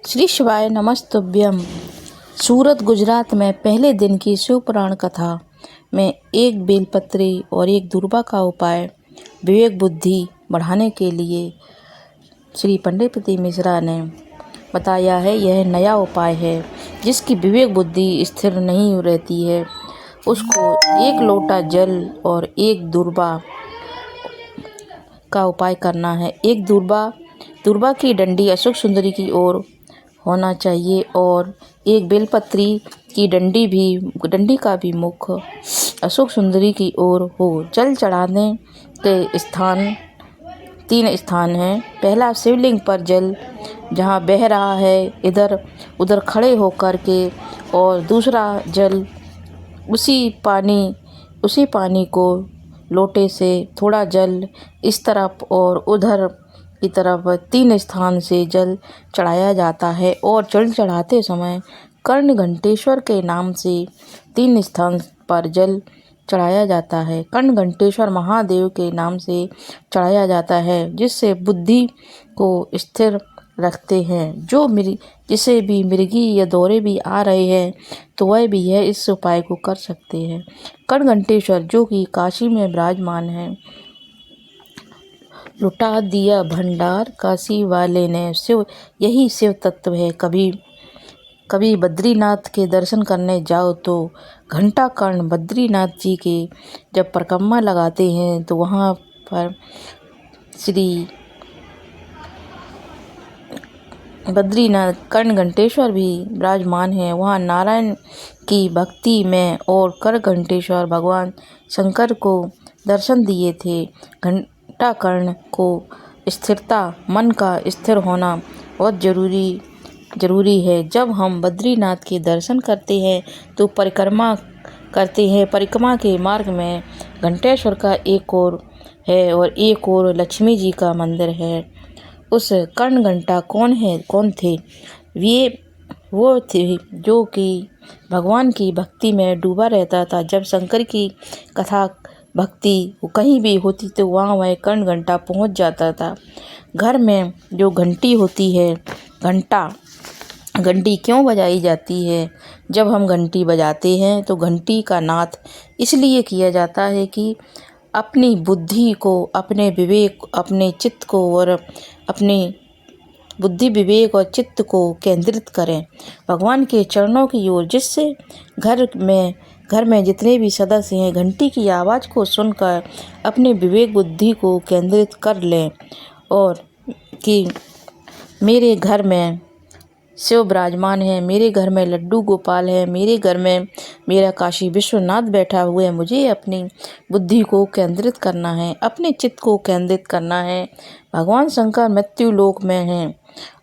श्री शिवाय नमस्तुभ्यम। सूरत गुजरात में पहले दिन की शिवपुराण कथा में एक बेलपत्री और एक दूर्वा का उपाय विवेक बुद्धि बढ़ाने के लिए श्री पंडित मिश्रा ने बताया है। यह नया उपाय है जिसकी विवेक बुद्धि स्थिर नहीं रहती है। उसको एक लोटा जल और एक दूर्वा का उपाय करना है। एक दूर्वा की डंडी अशोक सुंदरी की ओर होना चाहिए और एक बेलपत्री की डंडी का भी मुख अशोक सुंदरी की ओर हो। जल चढ़ाने के स्थान 3 स्थान हैं। पहला, शिवलिंग पर जल जहाँ बह रहा है इधर उधर खड़े होकर के, और दूसरा जल उसी पानी को लोटे से थोड़ा जल इस तरफ और उधर की तरफ 3 स्थान से जल चढ़ाया जाता है। और जल चढ़ाते समय कर्ण घंटेश्वर के नाम से 3 स्थान पर जल चढ़ाया जाता है। कर्ण घंटेश्वर महादेव के नाम से चढ़ाया जाता है, जिससे बुद्धि को स्थिर रखते हैं। जिसे भी मिर्गी या दौरे भी आ रहे हैं तो वह भी यह इस उपाय को कर सकते हैं। कर्ण घंटेश्वर जो कि काशी में विराजमान है। लुटा दिया भंडार काशी वाले ने, यही शिव तत्व है। कभी बद्रीनाथ के दर्शन करने जाओ तो घंटा कर्ण बद्रीनाथ जी के जब परिक्रमा लगाते हैं तो वहाँ पर श्री बद्रीनाथ कर्ण घंटेश्वर भी विराजमान है। वहाँ नारायण की भक्ति में और कर्ण घंटेश्वर भगवान शंकर को दर्शन दिए थे। घंटा कर्ण को स्थिरता, मन का स्थिर होना बहुत जरूरी है। जब हम बद्रीनाथ के दर्शन करते हैं तो परिक्रमा करते हैं। परिक्रमा के मार्ग में घंटेश्वर का एक ओर है और एक ओर लक्ष्मी जी का मंदिर है। उस कर्ण घंटा कौन थे? वो थे जो कि भगवान की भक्ति में डूबा रहता था। जब शंकर की कथा भक्ति कहीं भी होती तो वहाँ वह कर्ण घंटा पहुँच जाता था। घर में जो घंटी होती है, घंटी क्यों बजाई जाती है? जब हम घंटी बजाते हैं तो घंटी का नाद इसलिए किया जाता है कि अपनी बुद्धि को, अपने विवेक, अपने चित्त को और अपने बुद्धि विवेक और चित्त को केंद्रित करें भगवान के चरणों की ओर, जिससे घर में जितने भी सदस्य हैं घंटी की आवाज़ को सुनकर अपने विवेक बुद्धि को केंद्रित कर लें और कि मेरे घर में शिव विराजमान है, मेरे घर में लड्डू गोपाल है, मेरे घर में मेरा काशी विश्वनाथ बैठा हुआ है। मुझे अपनी बुद्धि को केंद्रित करना है, अपने चित्त को केंद्रित करना है। भगवान शंकर मृत्यु लोक में हैं।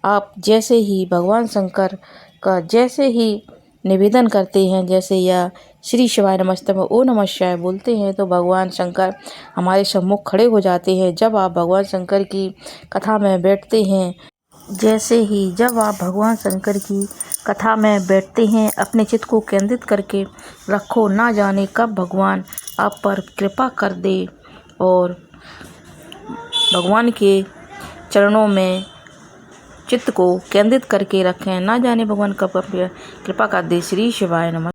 आप जैसे ही भगवान शंकर का जैसे ही निवेदन करते हैं, जैसे या श्री शिवाय नमस्ते में ओ नमः शिवाय बोलते हैं तो भगवान शंकर हमारे सम्मुख खड़े हो जाते हैं। जब आप भगवान शंकर की कथा में बैठते हैं, जब आप भगवान शंकर की कथा में बैठते हैं, अपने चित्त को केंद्रित करके रखो। ना जाने कब भगवान आप पर कृपा कर दे और भगवान के चरणों में चित्त को केंद्रित करके रखें। ना जाने भगवान कब कृपा कर दे। श्री शिवाय नमः।